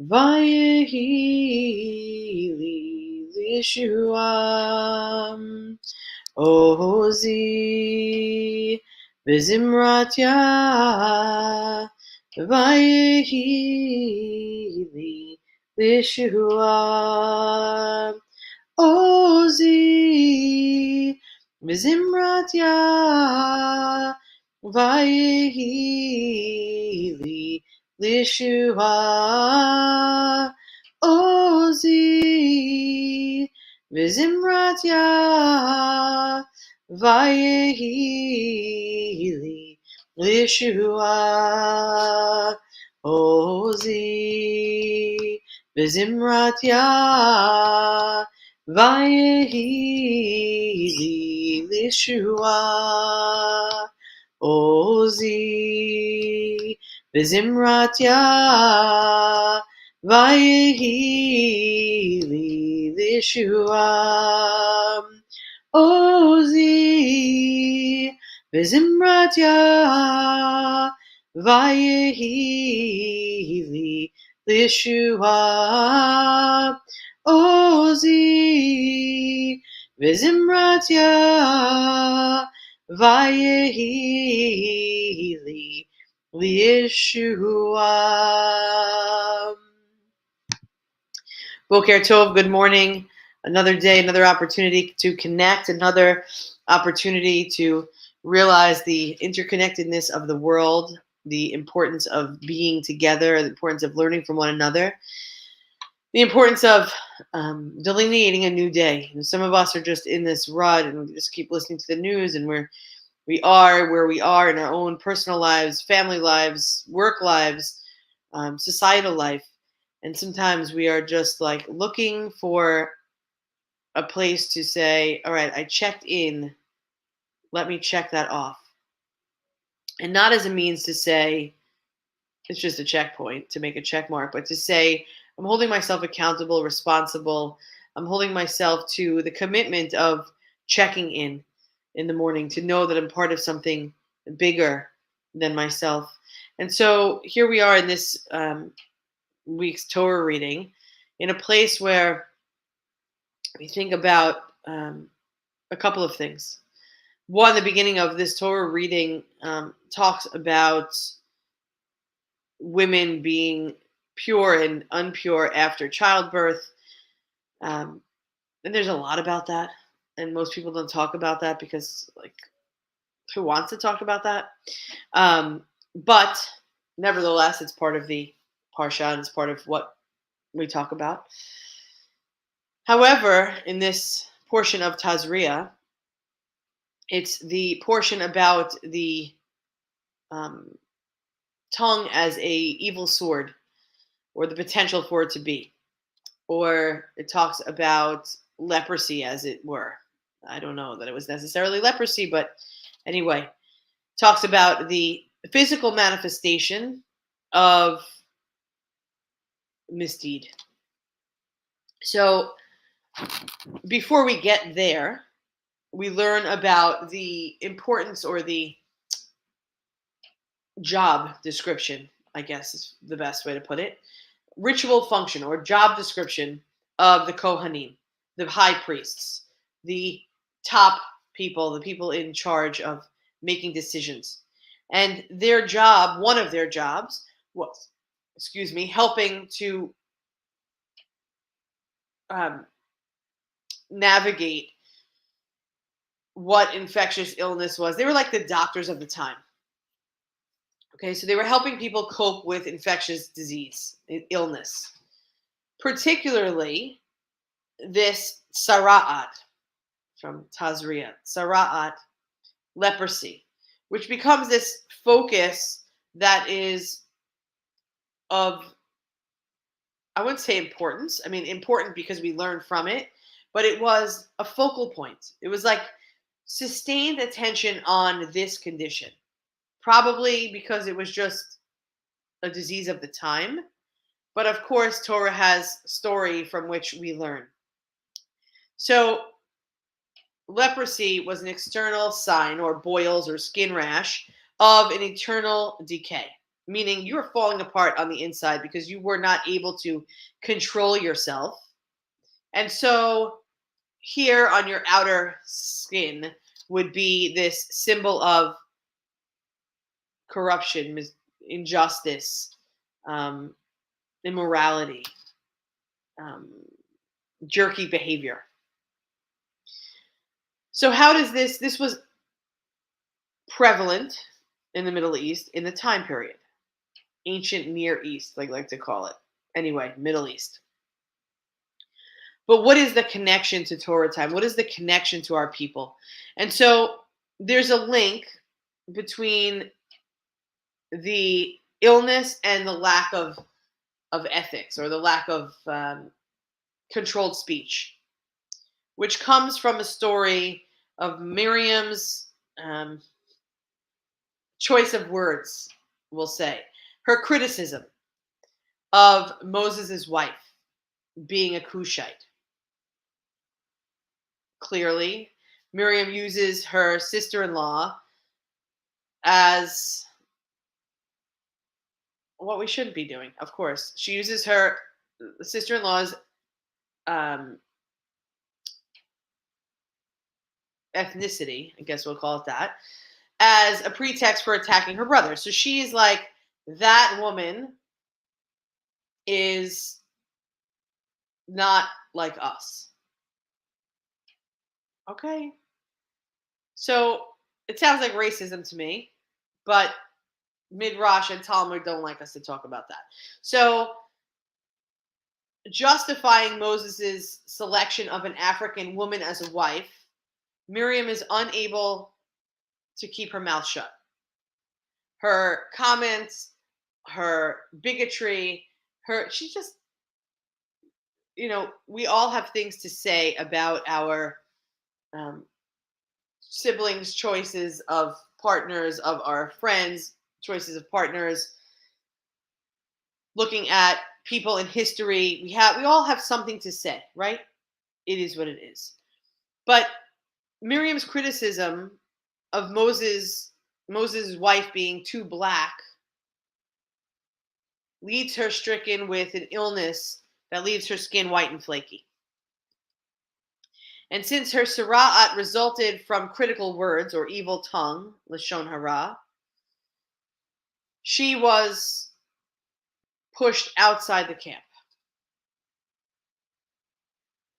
Vayehi li Lishuam Ozi Vizimratya Vayehi li Lishuam Ozi Vizimratya Vayehi Lishua Ozi Vizimratya Vayehi Lishua Ozi Vizimratya Vayehi Lishua Ozi Vizimratya Vayehi Lishua Ozi Vizimratya Vayehi Lishua Ozi Vizimratya Vayehi Yeshua. Boker Tov, good morning. Another day, another opportunity to connect, another opportunity to realize the interconnectedness of the world, the importance of being together, the importance of learning from one another, the importance of delineating a new day. And some of us are just in this rut and we just keep listening to the news, and we are where we are in our own personal lives, family lives, work lives, societal life. And sometimes we are just like looking for a place to say, all right, I checked in. Let me check that off. And not as a means to say, it's just a checkpoint to make a check mark, but to say, I'm holding myself accountable, responsible. I'm holding myself to the commitment of checking in the morning to know that I'm part of something bigger than myself. And so here we are in this week's Torah reading in a place where we think about a couple of things. One, the beginning of this Torah reading talks about women being pure and unpure after childbirth. And there's a lot about that. And most people don't talk about that because, like, who wants to talk about that? But nevertheless, it's part of the Parsha and it's part of what we talk about. However, in this portion of Tazria, it's the portion about the um, tongue as a evil sword, or the potential for it to be, or it talks about leprosy, as it were. I don't know that it was necessarily leprosy, but anyway, talks about the physical manifestation of misdeed. So before we get there, we learn about the importance, or the job description, I guess is the best way to put it. Ritual function or job description of the Kohanim, the high priests, the top people, the people in charge of making decisions. And their job, one of their jobs was, helping to um, navigate what infectious illness was. They were like the doctors of the time. Okay, so they were helping people cope with infectious disease, illness, particularly this sara'at from Tazria, sara'at, leprosy, which becomes this focus that is of, I wouldn't say importance. I mean, important because we learn from it, but it was a focal point. It was like sustained attention on this condition, probably because it was just a disease of the time. But of course, Torah has story from which we learn. So leprosy was an external sign, or boils or skin rash, of an eternal decay. meaning you're falling apart on the inside because you were not able to control yourself. And so here on your outer skin would be this symbol of corruption, injustice, um, immorality, um, jerky behavior. So how does this was prevalent in the Middle East in the time period, ancient Near East, like to call it. Anyway, Middle East. But what is the connection to Torah time? What is the connection to our people? And so there's a link between the illness and the lack of ethics, or the lack of controlled speech, which comes from a story of Miriam's choice of words, we'll say, her criticism of Moses' wife being a Cushite. Clearly, Miriam uses her sister-in-law as what we shouldn't be doing, of course. She uses her sister-in-law's ethnicity, I guess we'll call it that, as a pretext for attacking her brother. So she's like, that woman is not like us. Okay. So it sounds like racism to me, but Midrash and Talmud don't like us to talk about that. So justifying Moses' selection of an African woman as a wife, Miriam is unable to keep her mouth shut. Her comments, her bigotry, she just, we all have things to say about our siblings' choices of partners, of our friends' choices of partners, looking at people in history. We all have something to say, right? It is what it is. But Miriam's criticism of Moses' wife being too black leads her stricken with an illness that leaves her skin white and flaky. And since her Sira'at resulted from critical words or evil tongue, Lashon Hara, she was pushed outside the camp.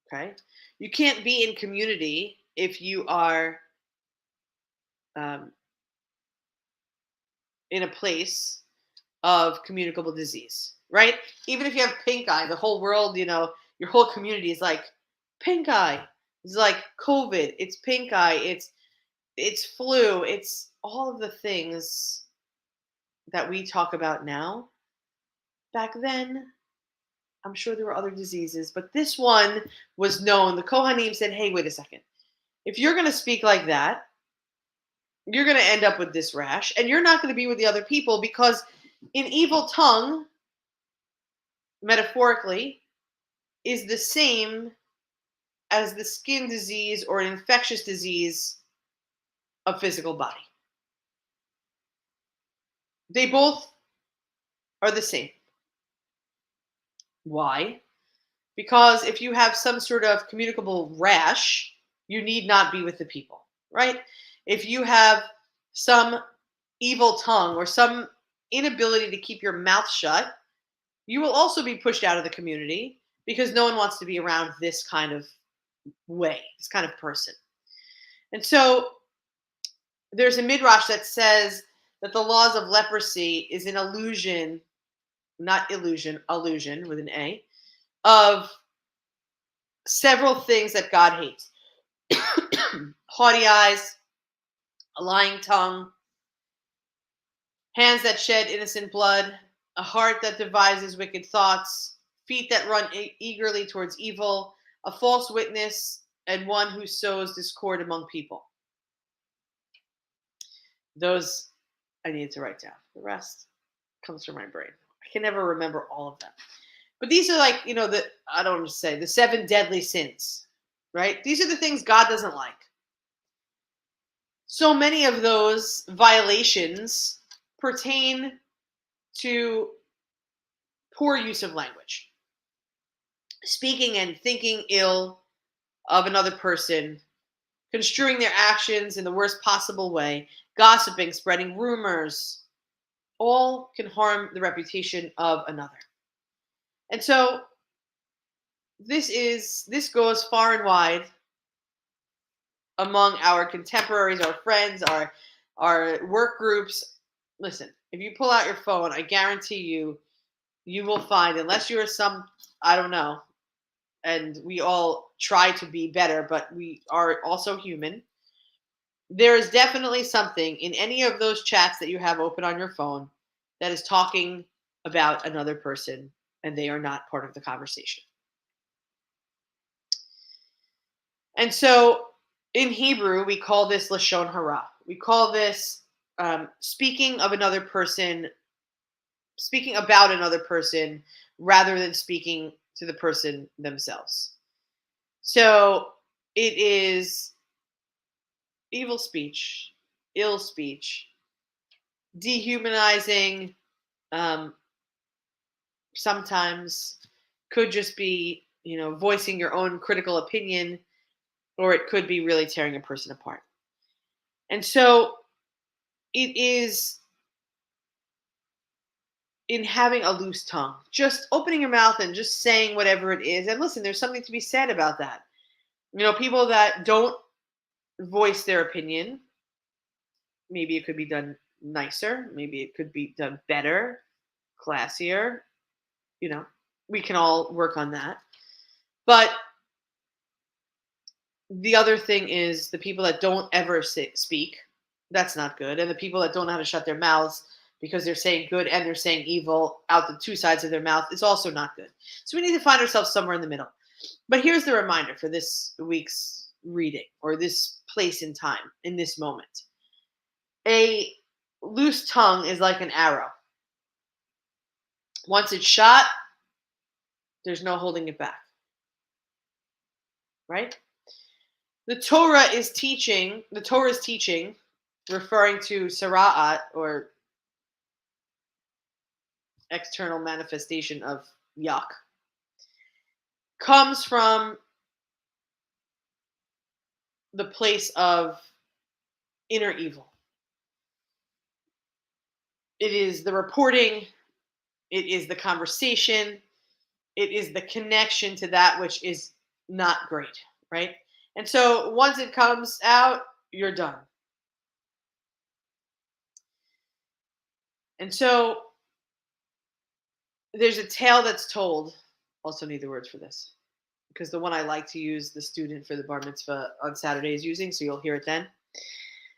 Okay? You can't be in community if you are in a place of communicable disease, right? Even if you have pink eye, the whole world, your whole community is like, pink eye. It's like COVID. It's pink eye. It's flu. It's all of the things that we talk about now. Back then, I'm sure there were other diseases, but this one was known. The Kohanim said, hey, wait a second. If you're going to speak like that, you're going to end up with this rash, and you're not going to be with the other people, because an evil tongue, metaphorically, is the same as the skin disease or an infectious disease of physical body. They both are the same. Why? Because if you have some sort of communicable rash, you need not be with the people, right? If you have some evil tongue or some inability to keep your mouth shut, you will also be pushed out of the community, because no one wants to be around this kind of way, this kind of person. And so there's a midrash that says that the laws of leprosy is an illusion, not illusion, allusion with an A, of several things that God hates. Haughty eyes, a lying tongue, hands that shed innocent blood, a heart that devises wicked thoughts, feet that run eagerly towards evil, a false witness, and one who sows discord among people. Those I need to write down. The rest comes from my brain. I can never remember all of them. But these are like, I don't want to say, the 7 deadly sins, right? These are the things God doesn't like. So many of those violations pertain to poor use of language, speaking and thinking ill of another person, construing their actions in the worst possible way, gossiping, spreading rumors, all can harm the reputation of another. And so this goes far and wide among our contemporaries, our friends, our work groups. Listen, if you pull out your phone, I guarantee you will find, unless you're some, I don't know, and we all try to be better, but we are also human. There is definitely something in any of those chats that you have open on your phone that is talking about another person and they are not part of the conversation. And so in Hebrew, we call this Lashon Hara. We call this speaking of another person, speaking about another person rather than speaking to the person themselves. So it is evil speech, ill speech, dehumanizing, um, sometimes could just be, voicing your own critical opinion, or it could be really tearing a person apart. And so it is in having a loose tongue, just opening your mouth and just saying whatever it is. And listen, there's something to be said about that. People that don't voice their opinion, maybe it could be done nicer, maybe it could be done better, classier. We can all work on that. But the other thing is the people that don't ever speak, that's not good. And the people that don't know how to shut their mouths because they're saying good and they're saying evil out the two sides of their mouth, it's also not good. So we need to find ourselves somewhere in the middle. But here's the reminder for this week's reading, or this place in time, in this moment. A loose tongue is like an arrow. Once it's shot, there's no holding it back. Right? The Torah is teaching, referring to Sara'at, or external manifestation of yuck, comes from the place of inner evil. It is the reporting, it is the conversation, it is the connection to that which is not great, right? And so once it comes out, you're done. And so there's a tale that's told. Also need the words for this, because the one I like to use, the student for the bar mitzvah on Saturday is using, so you'll hear it then.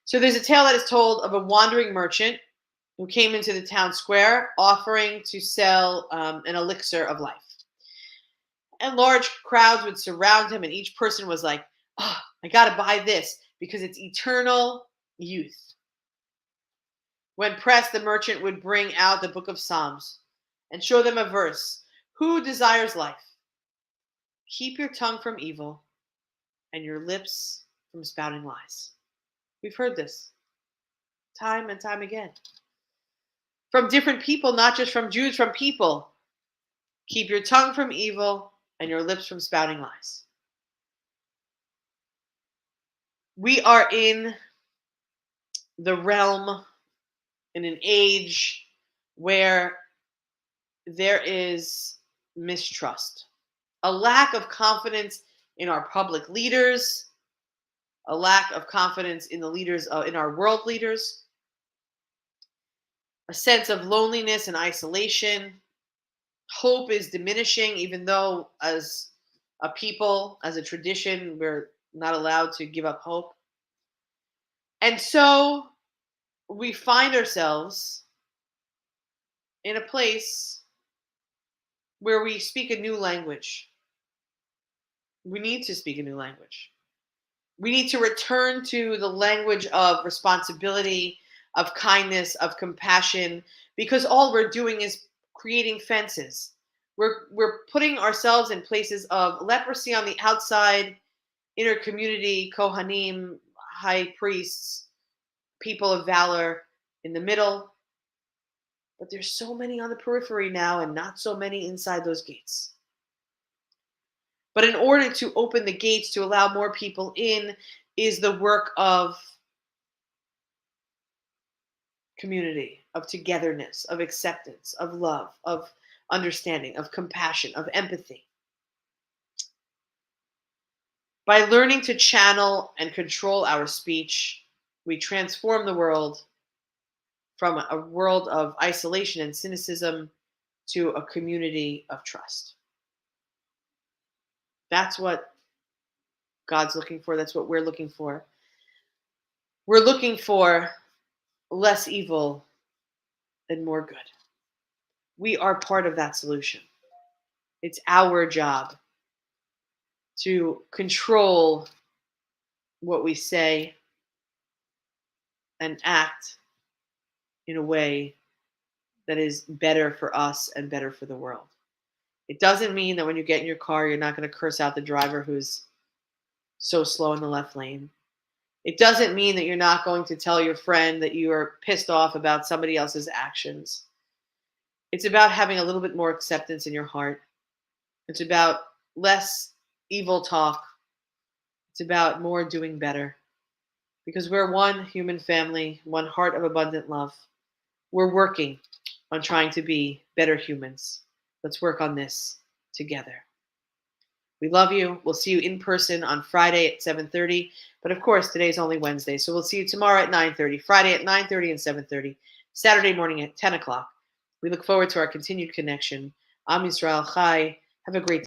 So there's a tale that is told of a wandering merchant who came into the town square offering to sell an elixir of life. And large crowds would surround him, and each person was like, "Oh, I got to buy this because it's eternal youth." When pressed, the merchant would bring out the book of Psalms and show them a verse. Who desires life? Keep your tongue from evil and your lips from spouting lies. We've heard this time and time again. From different people, not just from Jews, from people. Keep your tongue from evil and your lips from spouting lies. We are in the realm, in an age where there is mistrust, a lack of confidence in our public leaders, a lack of confidence in the leaders, in our world leaders, a sense of loneliness and isolation. Hope is diminishing, even though as a people, as a tradition, we're not allowed to give up hope. And so we find ourselves in a place where we speak a new language. We need to speak a new language. We need to return to the language of responsibility, of kindness, of compassion, because all we're doing is creating fences. We're putting ourselves in places of leprosy on the outside, inner community, Kohanim, high priests, people of valor in the middle, But there's so many on the periphery now and not so many inside those gates. But in order to open the gates to allow more people in is the work of community, of togetherness, of acceptance, of love, of understanding, of compassion, of empathy. By learning to channel and control our speech, we transform the world from a world of isolation and cynicism to a community of trust. That's what God's looking for. That's what we're looking for. We're looking for less evil and more good. We are part of that solution. It's our job to control what we say and act in a way that is better for us and better for the world. It doesn't mean that when you get in your car, you're not going to curse out the driver who's so slow in the left lane. It doesn't mean that you're not going to tell your friend that you are pissed off about somebody else's actions. It's about having a little bit more acceptance in your heart. It's about less evil talk. It's about more doing better. Because we're one human family, one heart of abundant love. We're working on trying to be better humans. Let's work on this together. We love you. We'll see you in person on Friday at 7:30. But of course, today's only Wednesday. So we'll see you tomorrow at 9:30, Friday at 9:30 and 7:30, Saturday morning at 10 o'clock. We look forward to our continued connection. Am Yisrael Chai. Have a great day.